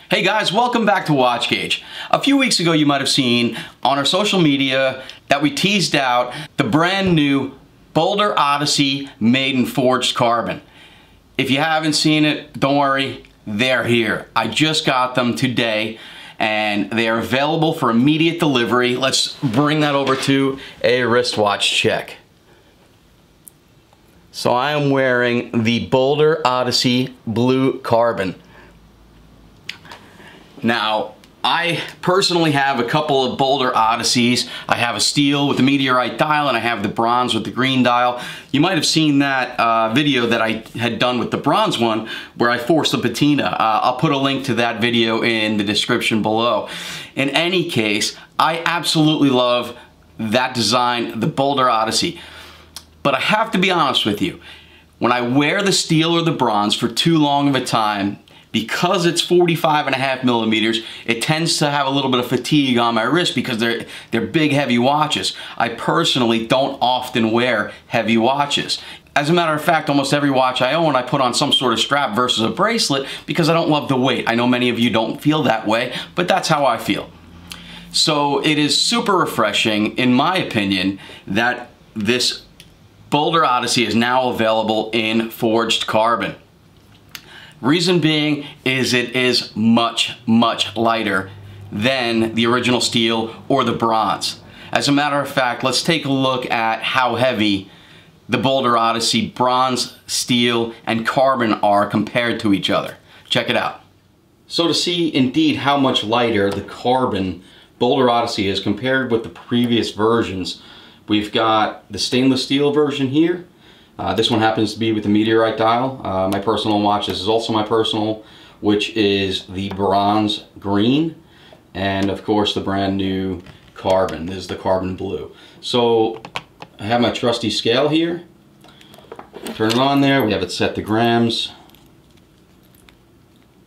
Hey guys, welcome back to WatchGauge. A few weeks ago you might have seen on our social media that we teased out the brand new BOLDR Odyssey made in forged carbon. If you haven't seen it, don't worry, they're here. I just got them today and they are available for immediate delivery. Let's bring that over to a wristwatch check. So I am wearing the BOLDR Odyssey Blue Carbon. Now, I personally have a couple of BOLDR Odysseys. I have a steel with the Meteorite Dial and I have the bronze with the green dial. You might have seen that video that I had done with the bronze one where I forced the patina. I'll put a link to that video in the description below. In any case, I absolutely love that design, the BOLDR Odyssey. But I have to be honest with you, when I wear the steel or the bronze for too long of a time, because it's 45.5 millimeters, it tends to have a little bit of fatigue on my wrist because they're big, heavy watches. I personally don't often wear heavy watches. As a matter of fact, almost every watch I own, I put on some sort of strap versus a bracelet because I don't love the weight. I know many of you don't feel that way, but that's how I feel. So it is super refreshing, in my opinion, that this BOLDR Odyssey is now available in forged carbon. Reason being is it is much, much lighter than the original steel or the bronze. As a matter of fact, let's take a look at how heavy the BOLDR Odyssey bronze, steel, and carbon are compared to each other. Check it out. So to see indeed how much lighter the carbon BOLDR Odyssey is compared with the previous versions, we've got the stainless steel version here. This one happens to be with the Meteorite Dial. My personal watch, this is also my personal, which is the bronze green. And of course the brand new carbon, this is the carbon blue. So I have my trusty scale here. Turn it on there, we have it set to grams.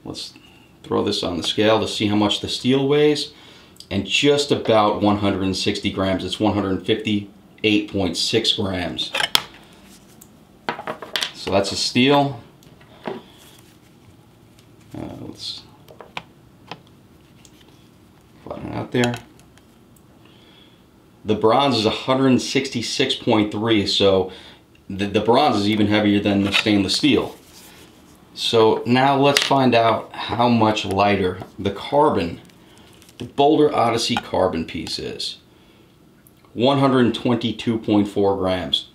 Let's throw this on the scale to see how much the steel weighs. And just about 160 grams, it's 158.6 grams. So that's a steel. Let's flatten it out there. The bronze is 166.3, so the bronze is even heavier than the stainless steel. So now let's find out how much lighter the carbon, the BOLDR Odyssey carbon piece is. 122.4 grams.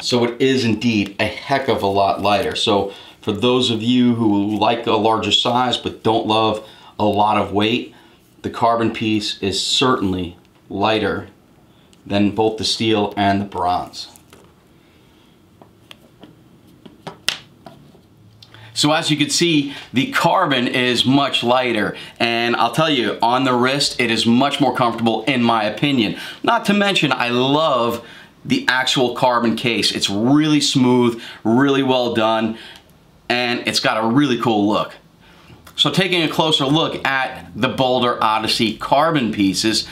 So it is indeed a heck of a lot lighter. So for those of you who like a larger size but don't love a lot of weight, the carbon piece is certainly lighter than both the steel and the bronze. So as you can see, the carbon is much lighter, and I'll tell you, on the wrist it is much more comfortable in my opinion. Not to mention, I love the actual carbon case. It's really smooth, really well done, and it's got a really cool look. So taking a closer look at the BOLDR Odyssey carbon pieces,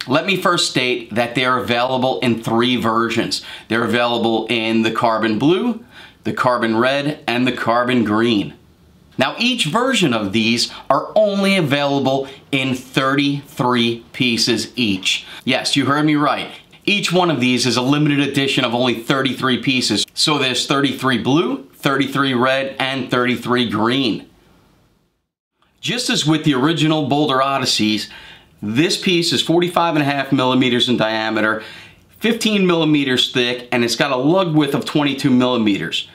let me first state that they're available in 3 versions. They're available in the carbon blue, the carbon red, and the carbon green. Now each version of these are only available in 33 pieces each. Yes, you heard me right. Each one of these is a limited edition of only 33 pieces. So there's 33 blue, 33 red, and 33 green. Just as with the original BOLDR Odysseys, this piece is 45.5 millimeters in diameter, 15 millimeters thick, and it's got a lug width of 22 millimeters.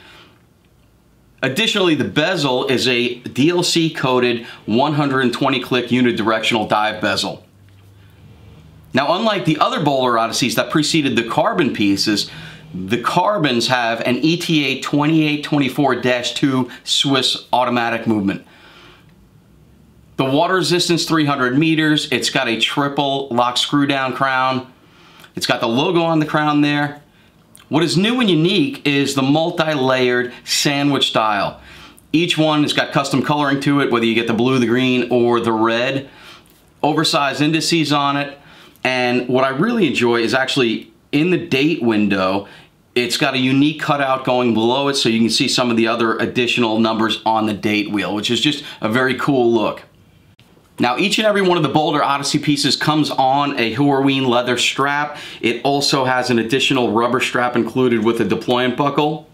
Additionally, the bezel is a DLC coated 120 click unidirectional dive bezel. Now, unlike the other BOLDR Odysseys that preceded the carbon pieces, the carbons have an ETA 2824-2 Swiss automatic movement. The water resistance 300 meters, it's got a triple lock screw down crown. It's got the logo on the crown there. What is new and unique is the multi-layered sandwich dial. Each one has got custom coloring to it, whether you get the blue, the green, or the red. Oversized indices on it. And what I really enjoy is actually in the date window, It's got a unique cutout going below it, so you can see some of the other additional numbers on the date wheel, which is just a very cool look. Now, each and every one of the BOLDR Odyssey pieces comes on a Horween leather strap. It also has an additional rubber strap included with a deployment buckle.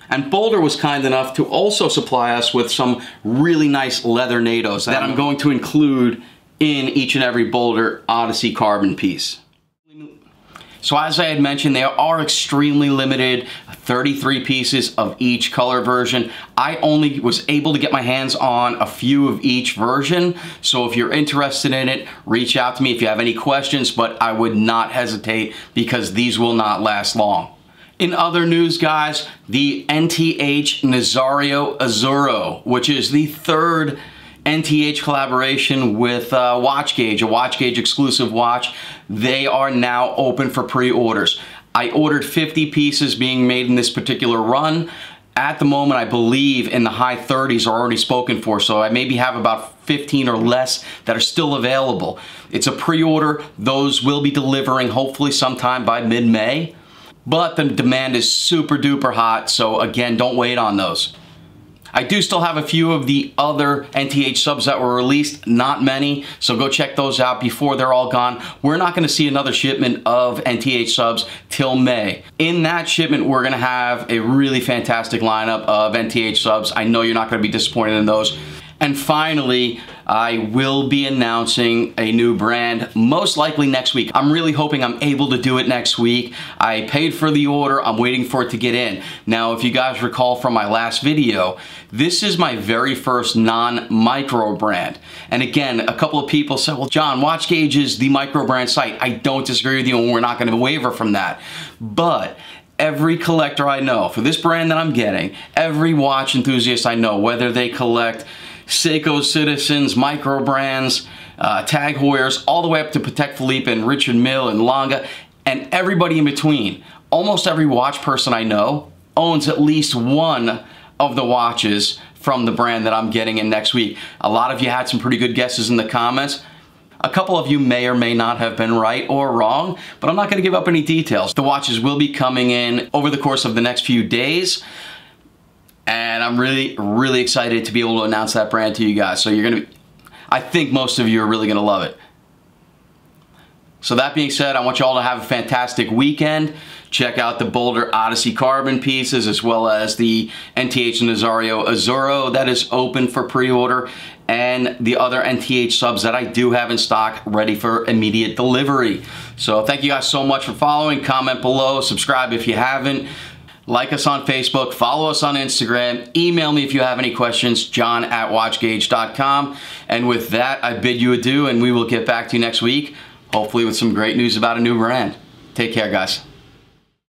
And BOLDR was kind enough to also supply us with some really nice leather NATOs that I'm going to include in each and every BOLDR Odyssey carbon piece. So as I had mentioned, they are extremely limited, 33 pieces of each color version. I only was able to get my hands on a few of each version, so if you're interested in it, reach out to me if you have any questions, but I would not hesitate because these will not last long. In other news, guys, the NTH Nazario Azzurro, which is the third NTH collaboration with WatchGauge, a WatchGauge exclusive watch. They are now open for pre-orders. I ordered 50 pieces being made in this particular run. At the moment, I believe in the high 30s are already spoken for, so I maybe have about 15 or less that are still available. It's a pre-order. Those will be delivering hopefully sometime by mid-May, but the demand is super duper hot, so again, don't wait on those. I do still have a few of the other NTH subs that were released, not many, so go check those out before they're all gone. We're not gonna see another shipment of NTH subs till May. In that shipment, we're gonna have a really fantastic lineup of NTH subs. I know you're not gonna be disappointed in those. And finally, I will be announcing a new brand, most likely next week. I'm really hoping I'm able to do it next week. I paid for the order, I'm waiting for it to get in. Now, if you guys recall from my last video, this is my very first non-micro brand. And again, a couple of people said, well, John, WatchGauge is the micro brand site. I don't disagree with you, and we're not gonna waver from that. But every collector I know, for this brand that I'm getting, every watch enthusiast I know, whether they collect Seiko Citizens, micro brands, Tag Heuers, all the way up to Patek Philippe and Richard Mille and Lange, and everybody in between. Almost every watch person I know owns at least one of the watches from the brand that I'm getting in next week. A lot of you had some pretty good guesses in the comments. A couple of you may or may not have been right or wrong, but I'm not going to give up any details. The watches will be coming in over the course of the next few days. And I'm really excited to be able to announce that brand to you guys. So I think most of you are really gonna love it. So that being said, I want you all to have a fantastic weekend. Check out the BOLDR Odyssey carbon pieces as well as the NTH Nazario Azzurro that is open for pre-order, and the other NTH subs that I do have in stock ready for immediate delivery. So thank you guys so much for following. Comment below, subscribe if you haven't. Like us on Facebook, follow us on Instagram, email me if you have any questions, john@watchgauge.com. And with that, I bid you adieu, and we will get back to you next week, hopefully with some great news about a new brand. Take care, guys.